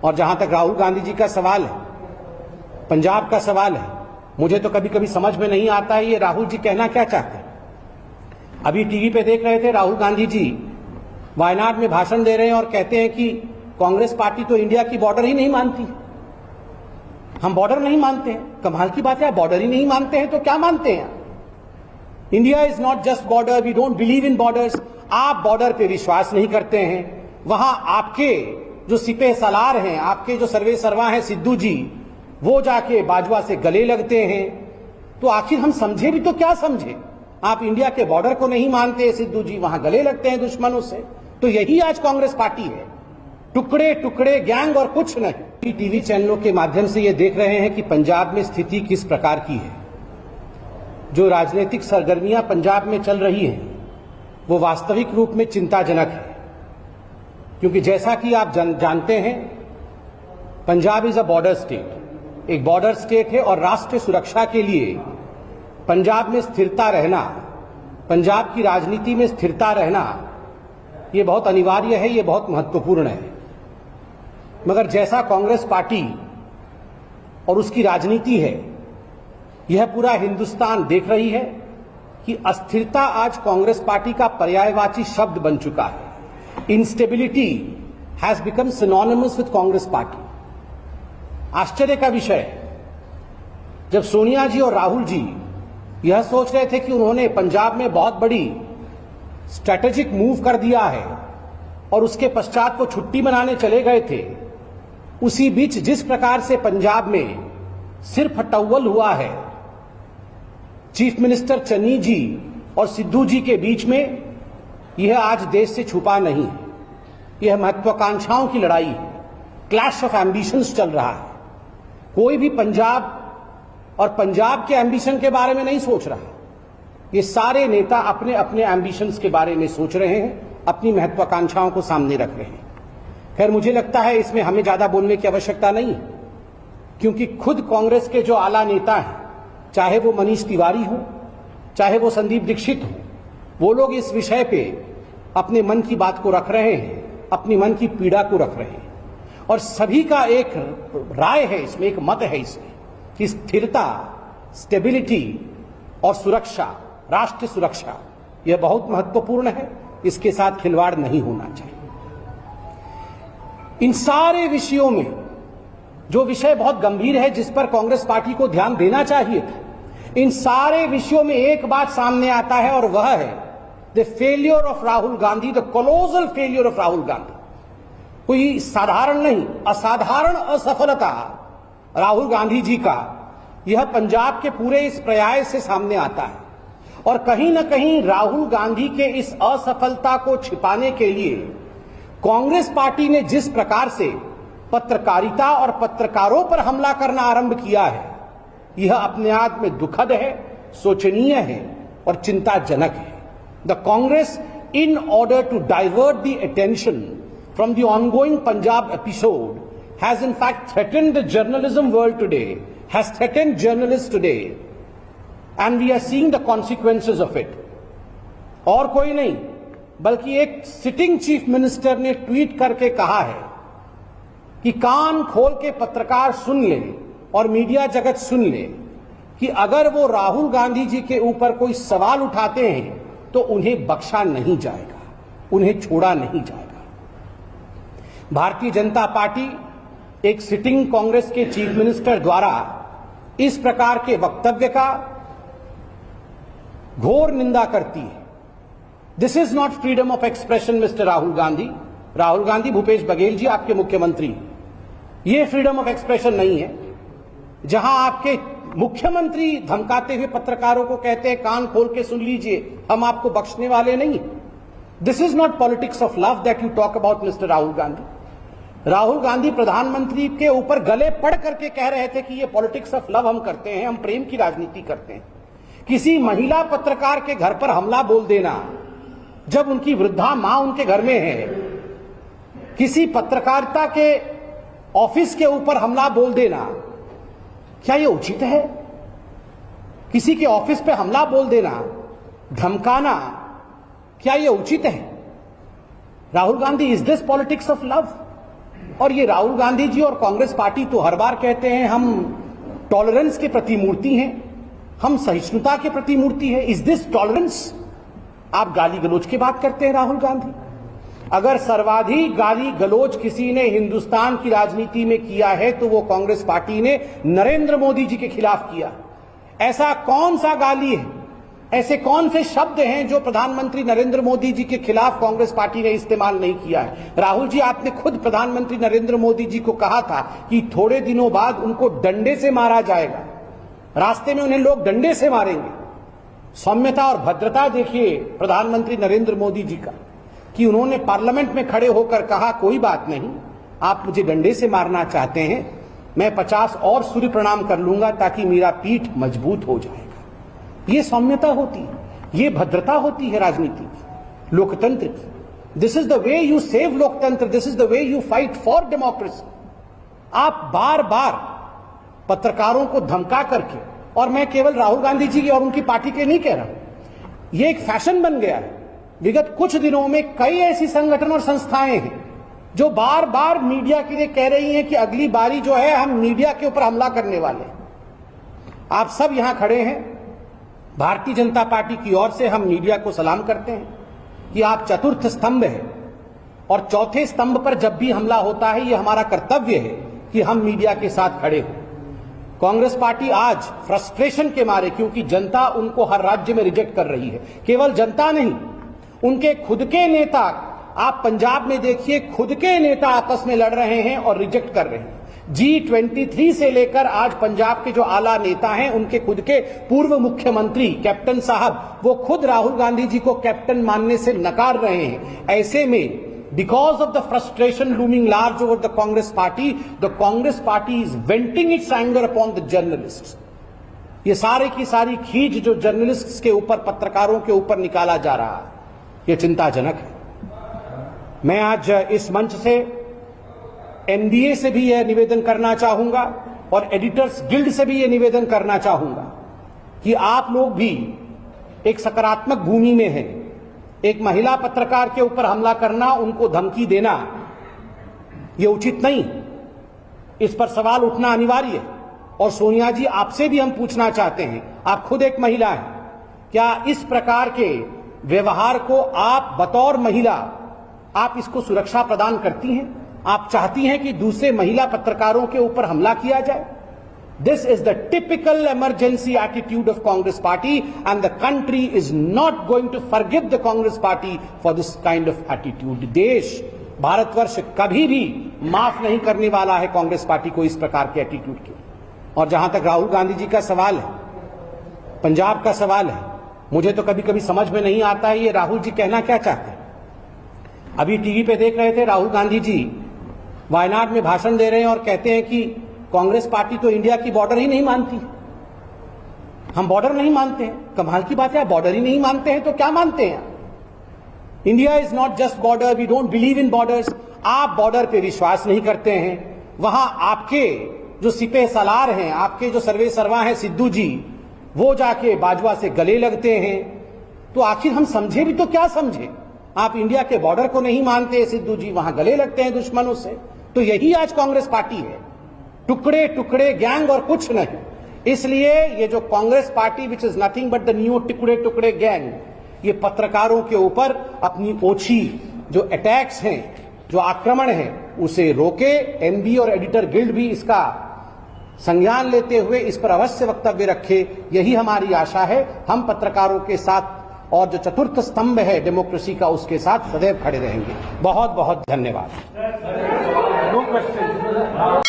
और जहां तक राहुल गांधी जी का सवाल है, पंजाब का सवाल है, मुझे तो कभी कभी समझ में नहीं आता है ये राहुल जी कहना क्या चाहते हैं। अभी टीवी पे देख रहे थे राहुल गांधी जी वायनाड में भाषण दे रहे हैं और कहते हैं कि कांग्रेस पार्टी तो इंडिया की बॉर्डर ही नहीं मानती। हम बॉर्डर नहीं मानते हैं, कमाल की बात है। बॉर्डर ही नहीं मानते हैं तो क्या मानते हैं? India is not just border, we don't believe in borders. आप बॉर्डर पे विश्वास नहीं करते हैं। वहां आपके जो सिपह सलार हैं, आपके जो सर्वे सर्वा हैं सिद्धू जी, वो जाके बाजवा से गले लगते हैं। तो आखिर हम समझे भी तो क्या समझे? आप इंडिया के बॉर्डर को नहीं मानते सिद्धू जी, वहां गले लगते हैं दुश्मनों से। तो यही आज कांग्रेस पार्टी है, टुकड़े टुकड़े गैंग और कुछ नहीं। टीवी चैनलों के माध्यम से ये देख रहे हैं कि पंजाब में स्थिति किस प्रकार की है। जो राजनीतिक सरगर्मियां पंजाब में चल रही हैं वो वास्तविक रूप में चिंताजनक है, क्योंकि जैसा कि आप जानते हैं Punjab is a border state, एक बॉर्डर स्टेट है और राष्ट्रीय सुरक्षा के लिए पंजाब में स्थिरता रहना, पंजाब की राजनीति में स्थिरता रहना ये बहुत अनिवार्य है, ये बहुत महत्वपूर्ण है। मगर जैसा कांग्रेस पार्टी और उसकी राजनीति है, यह पूरा हिंदुस्तान देख रही है कि अस्थिरता आज कांग्रेस पार्टी का पर्यायवाची शब्द बन चुका है। Instability has become synonymous with Congress party. आश्चर्य का विषय है, जब सोनिया जी और राहुल जी यह सोच रहे थे कि उन्होंने पंजाब में बहुत बड़ी स्ट्रैटेजिक मूव कर दिया है और उसके पश्चात वो छुट्टी मनाने चले गए थे, उसी बीच जिस प्रकार से पंजाब में सिर फटव्वल हुआ है चीफ मिनिस्टर चन्नी जी और सिद्धू जी के बीच में, यह आज देश से छुपा नहीं है। यह महत्वाकांक्षाओं की लड़ाई है, क्लैश ऑफ एम्बिशंस चल रहा है। कोई भी पंजाब और पंजाब के एम्बिशन के बारे में नहीं सोच रहा। ये सारे नेता अपने अपने एम्बिशंस के बारे में सोच रहे हैं, अपनी महत्वाकांक्षाओं को सामने रख रहे हैं। खैर, मुझे लगता है इसमें हमें ज्यादा बोलने की आवश्यकता नहीं है, क्योंकि खुद कांग्रेस के जो आला नेता हैं, चाहे वो मनीष तिवारी हो, चाहे वो संदीप दीक्षित हो, वो लोग इस विषय पे अपने मन की बात को रख रहे हैं, अपनी मन की पीड़ा को रख रहे हैं। और सभी का एक राय है इसमें, एक मत है इसमें कि स्थिरता, स्टेबिलिटी और सुरक्षा, राष्ट्रीय सुरक्षा, यह बहुत महत्वपूर्ण है। इसके साथ खिलवाड़ नहीं होना चाहिए। इन सारे विषयों में जो विषय बहुत गंभीर है, जिस पर कांग्रेस पार्टी को ध्यान देना चाहिए था, इन सारे विषयों में एक बात सामने आता है और वह है the failure of Rahul Gandhi, the colossal failure of Rahul Gandhi. कोई साधारण नहीं, असाधारण असफलता राहुल गांधी जी का यह पंजाब के पूरे इस प्रयास से सामने आता है। और कहीं ना कहीं राहुल गांधी के इस असफलता को छिपाने के लिए कांग्रेस पार्टी ने जिस प्रकार से पत्रकारिता और पत्रकारों पर हमला करना आरंभ किया है, यह अपने आप में दुखद है, शोचनीय है और चिंताजनक है। The Congress, in order to divert the attention from the ongoing Punjab episode, has in fact threatened the journalism world today, has threatened journalists today, and we are seeing the consequences of it. और कोई नहीं बल्कि एक sitting chief minister ने tweet करके कहा है कि कान खोल के पत्रकार सुन ले और मीडिया जगत सुन ले कि अगर वो राहुल गांधी जी के ऊपर कोई सवाल उठाते हैं तो उन्हें बख्शा नहीं जाएगा, उन्हें छोड़ा नहीं जाएगा। भारतीय जनता पार्टी एक सिटिंग कांग्रेस के चीफ मिनिस्टर द्वारा इस प्रकार के वक्तव्य का घोर निंदा करती है। This is not freedom of expression mister Rahul Gandhi. Rahul Gandhi, Bhupesh Baghel ji आपके मुख्यमंत्री, ये फ्रीडम ऑफ एक्सप्रेशन नहीं है जहां आपके मुख्यमंत्री धमकाते हुए पत्रकारों को कहते हैं कान खोल के सुन लीजिए, हम आपको बख्शने वाले नहीं। This is not politics of love that you talk about mister Rahul Gandhi. Rahul Gandhi प्रधानमंत्री के ऊपर गले पड़ करके कह रहे थे कि ये पॉलिटिक्स ऑफ लव हम करते हैं, हम प्रेम की राजनीति करते हैं। किसी महिला पत्रकार के घर पर हमला बोल देना जब उनकी वृद्धा मां उनके घर में है, किसी पत्रकारिता के ऑफिस के ऊपर हमला बोल देना, क्या यह उचित है? किसी के ऑफिस पे हमला बोल देना, धमकाना, क्या यह उचित है? Rahul Gandhi, is this politics of love? और ये राहुल गांधी जी और कांग्रेस पार्टी तो हर बार कहते हैं हम टॉलरेंस के प्रतिमूर्ति हैं, हम सहिष्णुता के प्रतिमूर्ति है। Is this tolerance? आप गाली गलौज की बात करते हैं राहुल गांधी। अगर सर्वाधिक गाली गलौज किसी ने हिंदुस्तान की राजनीति में किया है तो वो कांग्रेस पार्टी ने नरेंद्र मोदी जी के खिलाफ किया। ऐसा कौन सा गाली है, ऐसे कौन से शब्द हैं जो प्रधानमंत्री नरेंद्र मोदी जी के खिलाफ कांग्रेस पार्टी ने इस्तेमाल नहीं किया है? राहुल जी, आपने खुद प्रधानमंत्री नरेंद्र मोदी जी को कहा था कि थोड़े दिनों बाद उनको डंडे से मारा जाएगा, रास्ते में उन्हें लोग डंडे से मारेंगे। सौम्यता और भद्रता देखिए प्रधानमंत्री नरेंद्र मोदी जी का, कि उन्होंने पार्लियामेंट में खड़े होकर कहा कोई बात नहीं, आप मुझे डंडे से मारना चाहते हैं, मैं 50 और सूर्य प्रणाम कर लूंगा ताकि मेरा पीठ मजबूत हो जाएगा। ये सौम्यता होती है, ये भद्रता होती है राजनीति की, लोकतंत्र की। This is the way you save loktantra, this is the way you fight for democracy. आप बार बार पत्रकारों को धमका करके, और मैं केवल राहुल गांधी जी और उनकी पार्टी के नहीं कह रहा, ये एक फैशन बन गया है। विगत कुछ दिनों में कई ऐसी संगठन और संस्थाएं हैं जो बार बार मीडिया के लिए कह रही हैं कि अगली बारी जो है हम मीडिया के ऊपर हमला करने वाले हैं। आप सब यहां खड़े हैं, भारतीय जनता पार्टी की ओर से हम मीडिया को सलाम करते हैं कि आप चतुर्थ स्तंभ है, और चौथे स्तंभ पर जब भी हमला होता है, यह हमारा कर्तव्य है कि हम मीडिया के साथ खड़े हों। कांग्रेस पार्टी आज फ्रस्ट्रेशन के मारे, क्योंकि जनता उनको हर राज्य में रिजेक्ट कर रही है, केवल जनता नहीं, उनके खुद के नेता, आप पंजाब में देखिए, खुद के नेता आपस में लड़ रहे हैं और रिजेक्ट कर रहे हैं। G23 से लेकर आज पंजाब के जो आला नेता हैं, उनके खुद के पूर्व मुख्यमंत्री कैप्टन साहब, वो खुद राहुल गांधी जी को कैप्टन मानने से नकार रहे हैं। ऐसे में because of the frustration looming large over the Congress party is venting its anger upon the journalists. ये सारे की सारी खींच जो जर्नलिस्ट्स के ऊपर, पत्रकारों के ऊपर निकाला जा रहा है, ये चिंताजनक है। मैं आज इस मंच से NBA से भी यह निवेदन करना चाहूंगा और एडिटर्स गिल्ड से भी यह निवेदन करना चाहूंगा कि आप लोग भी एक सकारात्मक भूमि में हैं। एक महिला पत्रकार के ऊपर हमला करना, उनको धमकी देना, यह उचित नहीं। इस पर सवाल उठना अनिवार्य है। और सोनिया जी, आपसे भी हम पूछना चाहते हैं, आप खुद एक महिला हैं, क्या इस प्रकार के व्यवहार को आप बतौर महिला, आप इसको सुरक्षा प्रदान करती हैं? आप चाहती हैं कि दूसरे महिला पत्रकारों के ऊपर हमला किया जाए? This is the typical emergency attitude of Congress party, and the country is not going to forgive the Congress party for this kind of attitude. देश, भारतवर्ष कभी भी माफ नहीं करने वाला है कांग्रेस पार्टी को इस प्रकार के एटीट्यूड के। और जहां तक राहुल गांधी जी का सवाल है, पंजाब का सवाल है, मुझे तो कभी कभी समझ में नहीं आता है ये राहुल जी कहना क्या चाहते हैं। अभी टीवी पे देख रहे थे, राहुल गांधी जी वायनाड में भाषण दे रहे हैं और कहते हैं कि कांग्रेस पार्टी तो इंडिया की बॉर्डर ही नहीं मानती, हम बॉर्डर नहीं मानते हैं। कमाल की बात है, बॉर्डर ही नहीं मानते हैं तो क्या मानते हैं? India is not just border, we don't believe in borders. आप बॉर्डर पे विश्वास नहीं करते हैं। वहां आपके जो सिपह सलार हैं, आपके जो सर्वे सर्वा हैं सिद्धू जी, वो जाके बाजवा से गले लगते हैं। तो आखिर हम समझे भी तो क्या समझे? आप इंडिया के बॉर्डर को नहीं मानते सिद्धू जी, वहां गले लगते हैं दुश्मनों से। तो यही आज कांग्रेस पार्टी है, टुकड़े टुकड़े गैंग और कुछ नहीं। इसलिए ये जो Congress party which is nothing but the new टुकड़े टुकड़े गैंग, ये पत्रकारों के ऊपर अपनी ओछी जो अटैक्स हैं, जो आक्रमण है, उसे रोके। एमबी और एडिटर गिल्ड भी इसका संज्ञान लेते हुए इस पर अवश्य वक्तव्य रखे, यही हमारी आशा है। हम पत्रकारों के साथ और जो चतुर्थ स्तंभ है डेमोक्रेसी का, उसके साथ सदैव खड़े रहेंगे। बहुत बहुत धन्यवाद। No question.